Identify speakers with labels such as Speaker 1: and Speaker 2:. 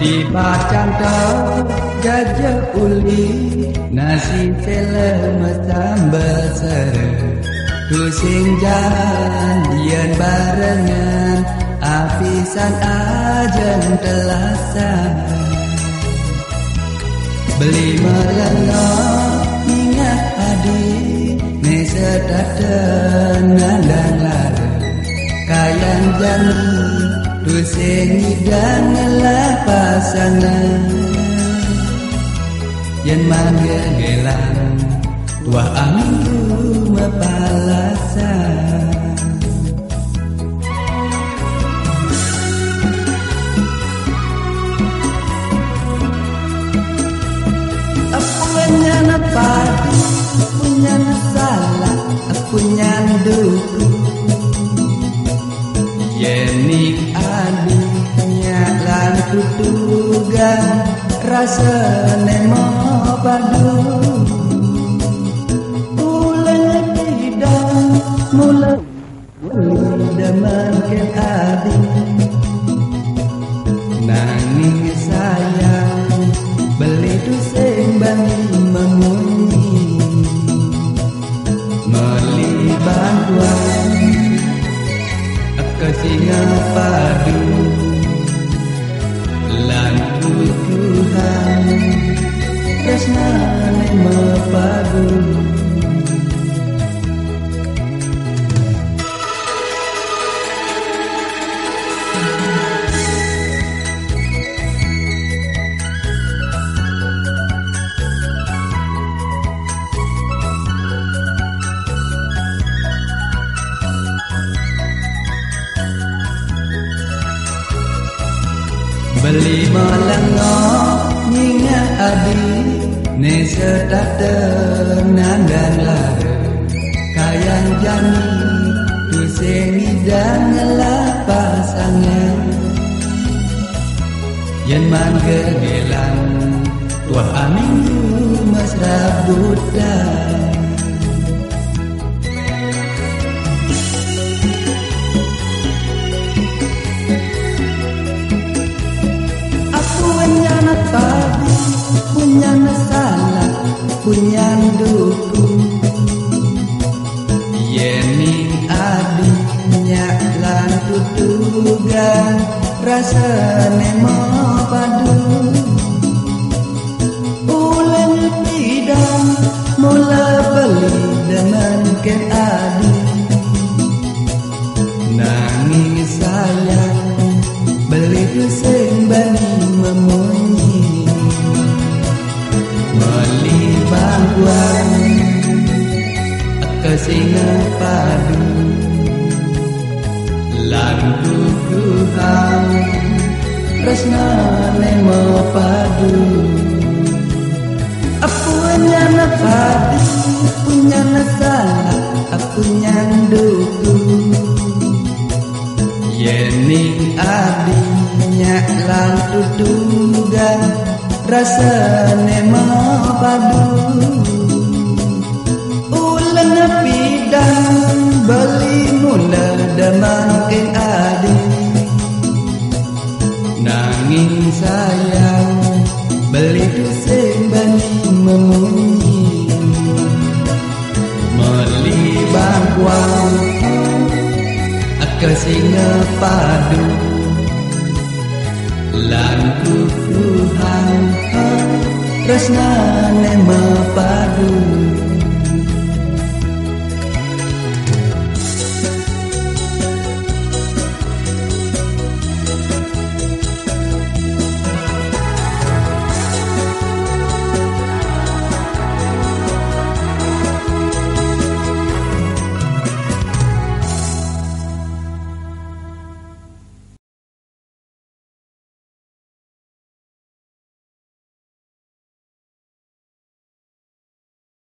Speaker 1: Di batang tau gajah uli, nasi tela sambal sere. Tusing jalan dian barengan, apisan ajan telasan. Beli melengok ingat adik, ne sedat dengan dan lara. Kayan janji tusing dan pasangan. Yen mangga gelang tua angin mepalasan. Punya padu, punya salah, punya duku. Yenik adiknya lan tutugan, rasa nemo padu. Mulai tidak, mulai demen ke adik. Nangis sayang, beli tusing bani memunyi. Meli bantuan, kesinga padu. Lan Tuhan, tresnane mepadu. Beli melengok nyinga adik, ne sedat tenan dan lara. Kayang jani tusing dan ngelah pasangan. Yen mangga gelang tuah aminggu mesra budak. Punya salah, punya duku. Yening adiknya lan tutugan, rasa nemo padu. Ulen tidak mula beli dengan ke adik. Nangis sayang, beli tusing bani memunyi. Meli bangkuan, kesinga padu. Lan Tuhan, tresnane mepadu. Punya padu, punya salah, punya duku. Yening adiknya lan tutugan, rasa nemo padu. Ulen pidang beli mula demang ke adik. Nanging sayang beli tusing bani memunyi. Meli bangkuan, kesinga padu. Lan Tuhan, tresnane mepadu.